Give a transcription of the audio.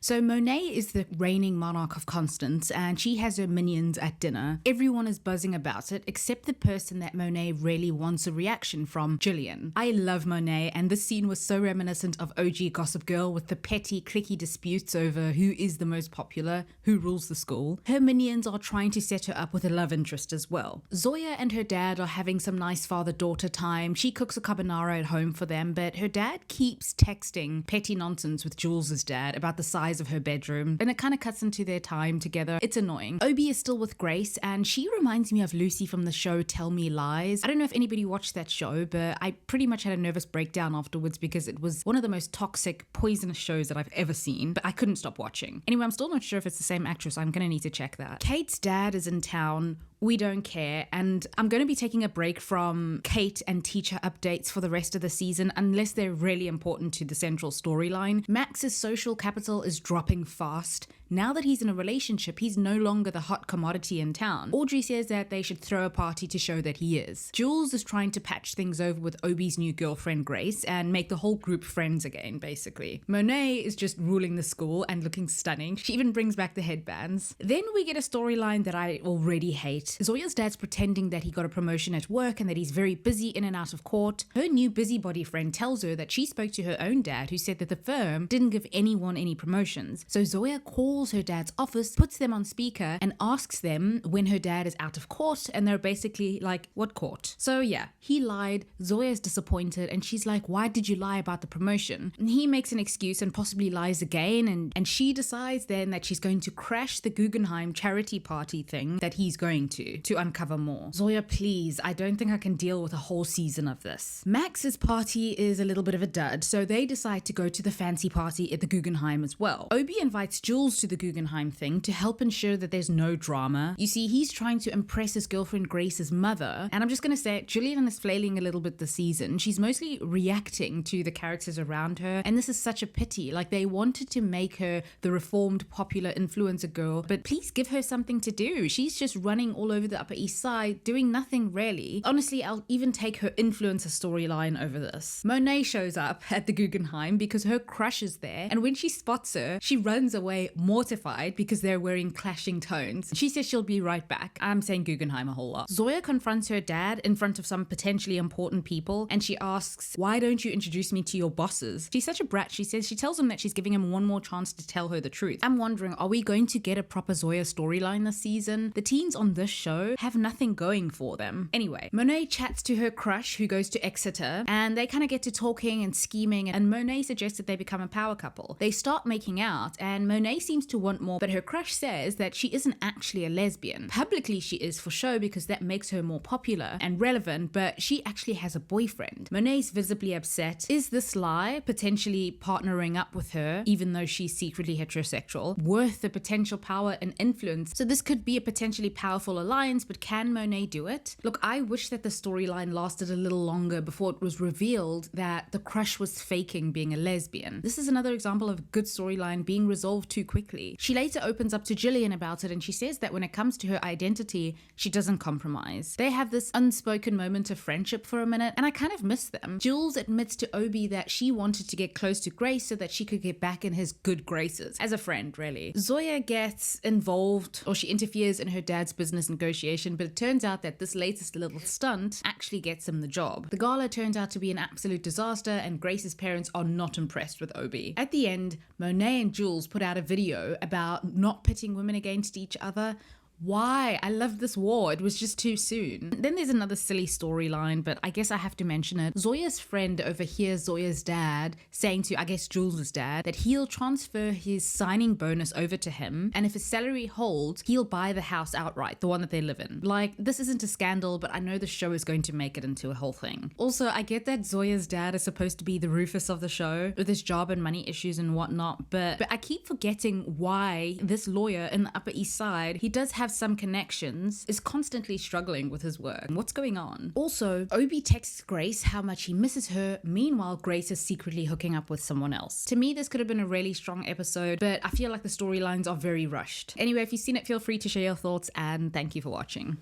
So Monet is the reigning monarch of Constance, and she has her minions at dinner. Everyone is buzzing about it, except the person that Monet really wants a reaction from, Gillian. I love Monet, and this scene was so reminiscent of OG Gossip Girl with the petty, cliquey disputes over who is the most popular, who rules the school. Her minions are trying to set her up with a love interest as well. Zoya and her dad are having some nice father-daughter time. She cooks a carbonara at home for them, but her dad keeps texting petty nonsense with Jules's dad about the size of her bedroom, and it kind of cuts into their time together. It's annoying. Obi is still with Grace, and she reminds me of Lucy from the show Tell Me Lies. I don't know if anybody watched that show, but I pretty much had a nervous breakdown afterwards because it was one of the most toxic, poisonous shows that I've ever seen, but I couldn't stop watching. Anyway, I'm still not sure if it's the same actress. I'm gonna need to check that. Kate's dad is in town. We don't care, and I'm going to be taking a break from Kate and teacher updates for the rest of the season unless they're really important to the central storyline. Max's social capital is dropping fast. Now that he's in a relationship, he's no longer the hot commodity in town. Audrey says that they should throw a party to show that he is. Jules is trying to patch things over with Obi's new girlfriend Grace and make the whole group friends again, basically. Monet is just ruling the school and looking stunning. She even brings back the headbands. Then we get a storyline that I already hate. Zoya's dad's pretending that he got a promotion at work and that he's very busy in and out of court. Her new busybody friend tells her that she spoke to her own dad, who said that the firm didn't give anyone any promotions. So Zoya calls her dad's office, puts them on speaker, and asks them when her dad is out of court, and they're basically like, what court? So yeah, he lied. Zoya's disappointed, and she's like, why did you lie about the promotion? And he makes an excuse and possibly lies again, and she decides then that she's going to crash the Guggenheim charity party thing that he's going to uncover more. Zoya, please, I don't think I can deal with a whole season of this. Max's party is a little bit of a dud, so they decide to go to the fancy party at the Guggenheim as well. Obi invites Jules to the Guggenheim thing to help ensure that there's no drama. You see, he's trying to impress his girlfriend Grace's mother, and I'm just gonna say it, Gillian is flailing a little bit this season. She's mostly reacting to the characters around her, and this is such a pity. Like, they wanted to make her the reformed, popular influencer girl, but please give her something to do. She's just running all over the Upper East Side, doing nothing really. Honestly, I'll even take her influencer storyline over this. Monet shows up at the Guggenheim because her crush is there, and when she spots her, she runs away mortified because they're wearing clashing tones. She says she'll be right back. I'm saying Guggenheim a whole lot. Zoya confronts her dad in front of some potentially important people, and she asks, why don't you introduce me to your bosses? She's such a brat. She tells him that she's giving him one more chance to tell her the truth. I'm wondering, are we going to get a proper Zoya storyline this season? The teens on this show have nothing going for them. Anyway, Monet chats to her crush who goes to Exeter, and they kind of get to talking and scheming, and Monet suggests that they become a power couple. They start making out, and Monet seems to want more, but her crush says that she isn't actually a lesbian. Publicly she is for show because that makes her more popular and relevant, but she actually has a boyfriend. Monet's visibly upset. Is this lie, potentially partnering up with her, even though she's secretly heterosexual, worth the potential power and influence? So this could be a potentially powerful alliance, but can Monet do it? Look, I wish that the storyline lasted a little longer before it was revealed that the crush was faking being a lesbian. This is another example of a good storyline being resolved too quickly. She later opens up to Gillian about it, and she says that when it comes to her identity, she doesn't compromise. They have this unspoken moment of friendship for a minute, and I kind of miss them. Jules admits to Obi that she wanted to get close to Grace so that she could get back in his good graces, as a friend, really. Zoya gets involved, or she interferes in her dad's business negotiation, but it turns out that this latest little stunt actually gets him the job. The gala turns out to be an absolute disaster, and Grace's parents are not impressed with Obi. At the end, Monet and Jules put out a video about not pitting women against each other. Why? I loved this war. It was just too soon. Then there's another silly storyline, but I guess I have to mention it. Zoya's friend overhears Zoya's dad saying to, I guess, Jules's dad, that he'll transfer his signing bonus over to him, and if his salary holds, he'll buy the house outright, the one that they live in. Like, this isn't a scandal, but I know the show is going to make it into a whole thing. Also, I get that Zoya's dad is supposed to be the Rufus of the show, with his job and money issues and whatnot, but I keep forgetting why this lawyer in the Upper East Side, he does have some connections, is constantly struggling with his work. What's going on? Also, Obi texts Grace how much he misses her. Meanwhile, Grace is secretly hooking up with someone else. To me, this could have been a really strong episode, but I feel like the storylines are very rushed. Anyway, if you've seen it, feel free to share your thoughts, and thank you for watching.